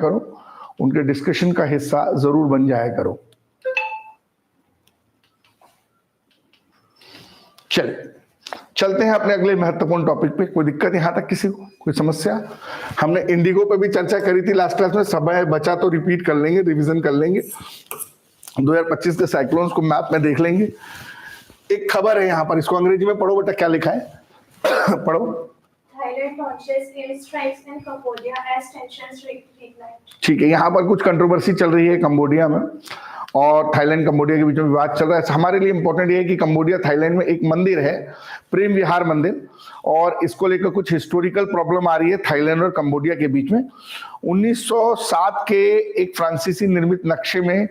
करो, उनके डिस्कशन का हिस्सा जरूर बन जाया करो। चलते हैं अपने अगले महत्वपूर्ण टॉपिक पे। कोई दिक्कत यहां तक किसी को, कोई समस्या? हमने इंडिगो पे भी चर्चा करी थी लास्ट क्लास में, समय बचा तो रिपीट कर लेंगे, रिवीजन कर लेंगे। 2025 के साइक्लोन्स को मैप में देख लेंगे। एक खबर है यहाँ पर, इसको अंग्रेजी में पढ़ो बेटा, क्या लिखा है? पढ़ो। ठीक है, यहाँ पर कुछ कंट्रोवर्सी चल रही है कंबोडिया में, और थाईलैंड कंबोडिया के बीच में विवाद चल रहा है। हमारे लिए इंपॉर्टेंट ये है कि कंबोडिया थाईलैंड में एक मंदिर है, प्रेम विहार मंदिर, और इसको लेकर कुछ हिस्टोरिकल प्रॉब्लम आ रही है थाईलैंड और कंबोडिया के बीच में। 1907 के एक फ्रांसीसी निर्मित नक्शे में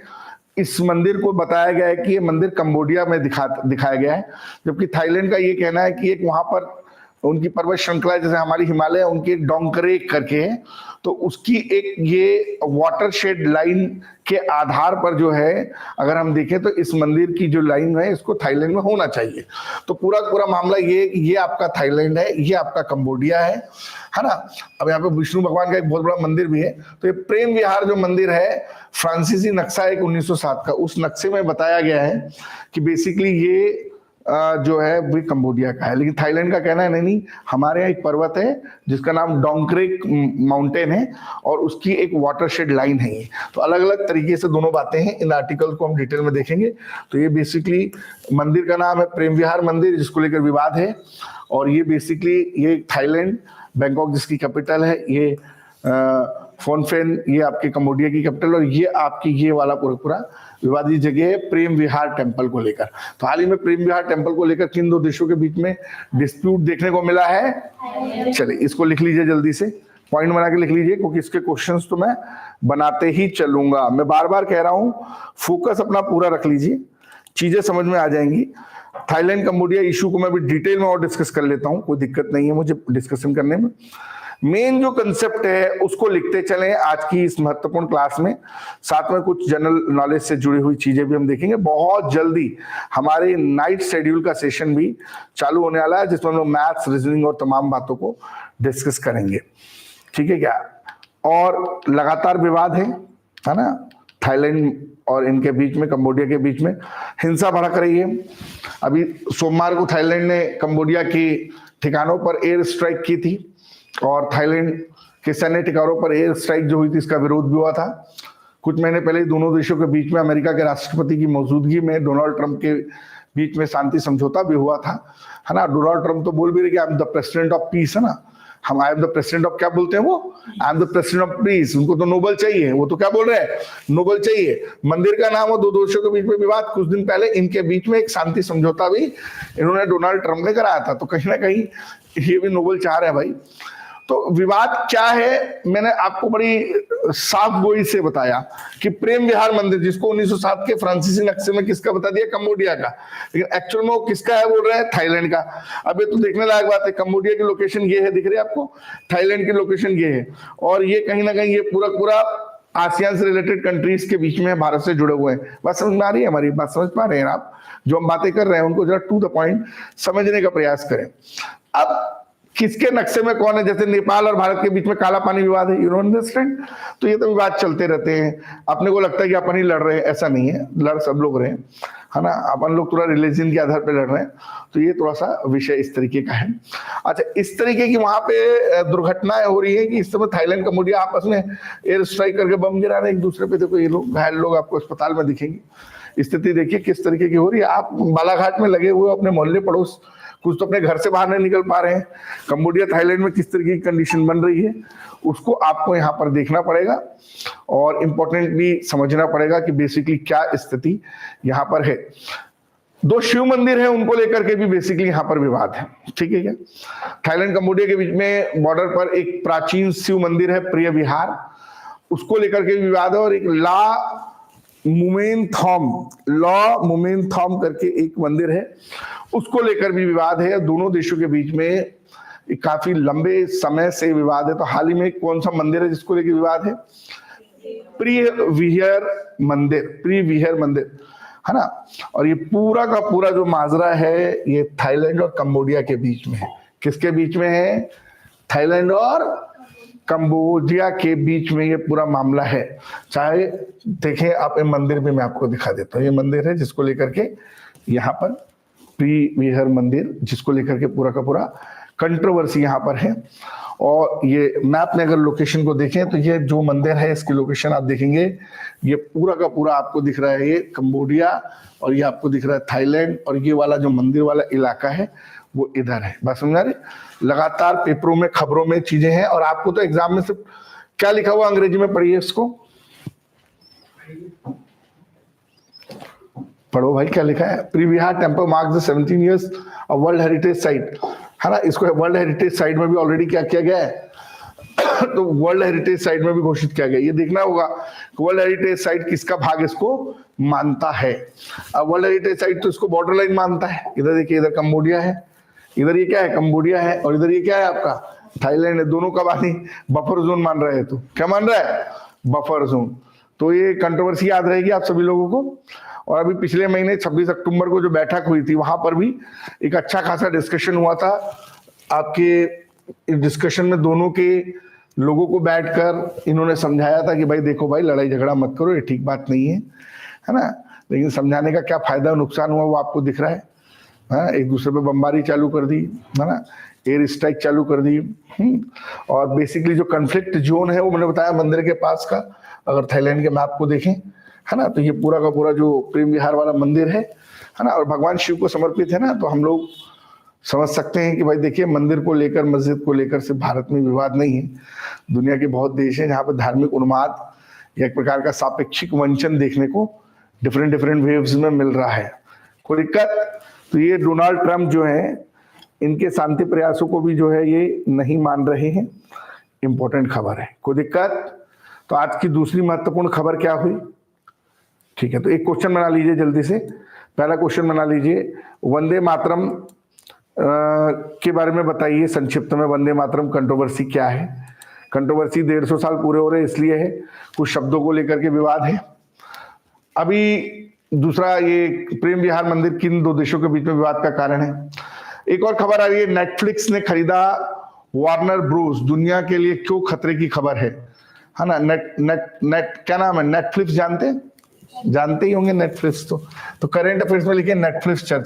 इस मंदिर को बताया गया है कि ये मंदिर कंबोडिया में दिखाया गया है, जबकि थाईलैंड का ये कहना है कि एक वहां पर उनकी पर्वत श्रृंखला जैसे हमारी हिमालय, उनकी एक डोंकरेक करके है, तो उसकी एक ये वाटरशेड लाइन के आधार पर जो है, अगर हम देखें तो इस मंदिर की जो लाइन है इसको थाईलैंड में होना चाहिए। तो पूरा मामला ये आपका थाईलैंड है, ये आपका कंबोडिया है ना। अब यहाँ पे विष्णु भगवान का एक बहुत बड़ा मंदिर भी है। तो ये प्रेम विहार जो मंदिर है, फ्रांसीसी नक्शा एक 1907 का, उस नक्शे में बताया गया है कि बेसिकली ये जो है वो कंबोडिया का है। लेकिन थाईलैंड का कहना है नहीं, हमारे यहाँ एक पर्वत है जिसका नाम डोंकरेक माउंटेन है, और उसकी एक वाटरशेड लाइन है। ये तो अलग अलग तरीके से दोनों बातें हैं, इन आर्टिकल को हम डिटेल में देखेंगे। तो ये बेसिकली मंदिर का नाम है प्रेम विहार मंदिर, जिसको लेकर विवाद है, और ये बेसिकली ये थाईलैंड, बैंकॉक जिसकी कैपिटल है, ये फोनफेन ये आपके कंबोडिया की कैपिटल, और ये आपकी ये वाला पूरा विवादित जगह है प्रेम विहार टेम्पल को लेकर। तो हाल ही में प्रेम विहार टेम्पल को लेकर किन दो देशों के बीच में डिस्प्यूट देखने को मिला है? चलिए इसको लिख लीजिए, जल्दी से पॉइंट बना के लिख लीजिए, क्योंकि इसके क्वेश्चंस तो मैं बनाते ही चलूंगा। मैं बार बार कह रहा हूं, फोकस अपना पूरा रख लीजिए, चीजें समझ में आ जाएंगी। थाईलैंड कंबोडिया इशू को मैं भी डिटेल में और डिस्कस कर लेता हूं, कोई दिक्कत नहीं है मुझे डिस्कशन करने में। मेन जो कंसेप्ट है उसको लिखते चलें आज की इस महत्वपूर्ण क्लास में, साथ में कुछ जनरल नॉलेज से जुड़ी हुई चीजें भी हम देखेंगे। बहुत जल्दी हमारे नाइट शेड्यूल का सेशन भी चालू होने वाला है, जिसमें हम लोग मैथ्स, रीजनिंग और तमाम बातों को डिस्कस करेंगे। ठीक है क्या? और लगातार विवाद है ना, थाईलैंड और इनके बीच में, कंबोडिया के बीच में हिंसा भड़क रही है। अभी सोमवार को थाईलैंड ने कंबोडिया के ठिकानों पर एयर स्ट्राइक की थी, और थाईलैंड के सैन्य ठिकानों पर एयर स्ट्राइक जो हुई थी इसका विरोध भी हुआ था। कुछ महीने पहले दोनों देशों के बीच में अमेरिका के राष्ट्रपति की मौजूदगी में डोनाल्ड ट्रंप के बीच में शांति समझौता भी हुआ था, है ना। डोनाल्ड ट्रंप तो बोल भी रहे कि I am the president of peace, है ना। हम I am the president of, क्या बोलते हैं वो, I am the president of peace. उनको तो नोबेल चाहिए, वो तो क्या बोल रहे हैं, नोबेल चाहिए। मंदिर का नाम हो, दो देशों के बीच में विवाद, कुछ दिन पहले इनके बीच में एक शांति समझौता भी इन्होंने डोनाल्ड ट्रंप ने कराया था। तो कहीं ना कहीं ये भी नोबेल चाह रहे हैं भाई। तो विवाद क्या है, मैंने आपको बड़ी साफ गोई से बताया कि प्रेम विहार मंदिर, जिसको 1907 के फ्रांसीसी नक्शे में किसका बता दिया, कंबोडिया का, लेकिन एक्चुअल में वो किसका है बोल रहे हैं, थाईलैंड का। अब ये तो देखने लायक बात है, कंबोडिया की लोकेशन ये है, दिख रही है आपको, थाईलैंड की लोकेशन ये है, और ये कहीं ना कहीं ये पूरा आसियान से रिलेटेड कंट्रीज के बीच में भारत से जुड़े हुए हैं। बात समझ में आ रही है, हमारी बात समझ पा रहे हैं आप? जो हम बातें कर रहे हैं उनको जरा टू द पॉइंट समझने का प्रयास करें। अब किसके नक्शे में कौन है, जैसे नेपाल और भारत के बीच में काला पानी विवाद है, यू नो अंडरस्टैंड। तो ये तो विवाद चलते रहते हैं। अपने को लगता है कि अपन ही लड़ रहे हैं, ऐसा नहीं है, लड़ सब लोग रहे हैं, है ना। अपन लोग थोड़ा रिलीजन के आधार पर लड़ रहे हैं, तो ये थोड़ा सा विषय इस तरीके का है। अच्छा, इस तरीके की वहां पे दुर्घटनाएं हो रही है कि इस समय थाईलैंड कंबोडिया आपस में एयर स्ट्राइक करके बम गिरा रहे हैं एक दूसरे पे। देखो ये लोग घायल लोग आपको अस्पताल में दिखेंगे। स्थिति देखिए किस तरीके की हो रही है। आप बालाघाट में लगे हुए अपने मोहल्ले पड़ोस, कुछ तो अपने घर से बाहर नहीं निकल पा रहे हैं। कंबोडिया थाईलैंड में किस तरीके की कंडीशन बन रही है उसको आपको यहाँ पर देखना पड़ेगा, और इम्पोर्टेंट भी समझना पड़ेगा कि बेसिकली क्या स्थिति यहाँ पर है। दो शिव मंदिर है, उनको लेकर के भी बेसिकली यहाँ पर विवाद है। ठीक है क्या? थाईलैंड कंबोडिया के बीच में बॉर्डर पर एक प्राचीन शिव मंदिर है प्रिय विहार, उसको लेकर के विवाद है। और एक लॉ मुमेनथॉम करके एक मंदिर है, उसको लेकर भी विवाद है। दोनों देशों के बीच में काफी लंबे समय से विवाद है। तो हाल ही में कौन सा मंदिर है जिसको लेकर विवाद है? प्रिय विहार मंदिर, है ना। और ये पूरा का पूरा जो माजरा है ये थाईलैंड और कंबोडिया के बीच में है। किसके बीच में है? थाईलैंड और कंबोडिया के बीच में ये पूरा मामला है। चाहे देखें आप, ये मंदिर भी मैं आपको दिखा देता हूँ। ये मंदिर है जिसको लेकर के यहाँ पर प्री विहर मंदिर, जिसको लेकर के पूरा का पूरा कंट्रोवर्सी यहाँ पर है। और ये मैप में अगर लोकेशन को देखें तो ये जो मंदिर है इसकी लोकेशन आप देखेंगे, ये पूरा का पूरा आपको दिख रहा है ये कंबोडिया, और ये आपको दिख रहा है थाईलैंड, और ये वाला जो मंदिर वाला इलाका है वो इधर है। बात समझ आ रही? लगातार पेपरों में, खबरों में चीजें हैं, और आपको तो एग्जाम में सिर्फ क्या लिखा हुआ अंग्रेजी में पढ़िए इसको, पढ़ो भाई क्या लिखा है। Pre Vihar temple marks the 17 years of world heritage site, है ना। इसको वर्ल्ड हेरिटेज साइट में भी ऑलरेडी क्या किया गया है तो वर्ल्ड हेरिटेज साइट में भी घोषित किया गया। ये देखना होगा कि वर्ल्ड हेरिटेज साइट किसका भाग इसको मानता है। अब वर्ल्ड हेरिटेज साइट तो इसको बॉर्डर लाइन मानता है। इधर देखिए, इधर कंबोडिया है, इधर ये क्या है, कंबोडिया है, और इधर ये क्या है आपका थाईलैंड है। दोनों का बानी बफर जोन मान रहे हैं। तो क्या मान रहा है? Buffer zone. तो ये कंट्रोवर्सी याद रहेगी आप सभी लोगों को। और अभी पिछले महीने 26 अक्टूबर को जो बैठक हुई थी, वहां पर भी एक अच्छा खासा डिस्कशन हुआ था। आपके डिस्कशन में दोनों के लोगों को बैठकर इन्होंने समझाया था कि भाई देखो भाई, लड़ाई झगड़ा मत करो, ये ठीक बात नहीं है ना। लेकिन समझाने का क्या फायदा, नुकसान हुआ वो आपको दिख रहा है। एक दूसरे पे बमबारी चालू कर दी, है ना, एयर स्ट्राइक चालू कर दी। और बेसिकली जो कन्फ्लिक्ट जोन है वो मैंने बताया मंदिर के पास का, अगर थाईलैंड के मैप को देखें, है ना, तो ये पूरा का पूरा जो प्रेम विहार वाला मंदिर है ना, और भगवान शिव को समर्पित है ना। तो हम लोग समझ सकते हैं कि भाई देखिए, मंदिर को लेकर, मस्जिद को लेकर सिर्फ भारत में विवाद नहीं है। दुनिया के बहुत देश हैं जहाँ पर धार्मिक उन्माद या एक प्रकार का सापेक्षिक वंचन देखने को डिफरेंट वेव्स में मिल रहा है। कोई दिक्कत? तो ये डोनाल्ड ट्रंप जो है, इनके शांति प्रयासों को भी जो है ये नहीं मान रहे हैं। इंपॉर्टेंट खबर है। कोई दिक्कत? तो आज की दूसरी महत्वपूर्ण खबर क्या हुई? ठीक है, तो एक क्वेश्चन बना लीजिए जल्दी से। पहला क्वेश्चन बना लीजिए, वंदे मातरम के बारे में बताइए संक्षिप्त में। वंदे मातरम कंट्रोवर्सी क्या है? कंट्रोवर्सी 150 साल पूरे हो रहे इसलिए है, कुछ शब्दों को लेकर के विवाद है। अभी दूसरा, ये प्रेम विहार मंदिर किन दो देशों के बीच में विवाद का कारण है। एक और खबर आ रही है, नेटफ्लिक्स ने खरीदा वार्नर ब्रोस। दुनिया के लिए क्यों खतरे की खबर है ना। नेट क्या नाम है? नेटफ्लिक्स जानते ही होंगे नेटफ्लिक्स। तो करंट अफेयर्स में लिखे नेटफ्लिक्स चर्चा।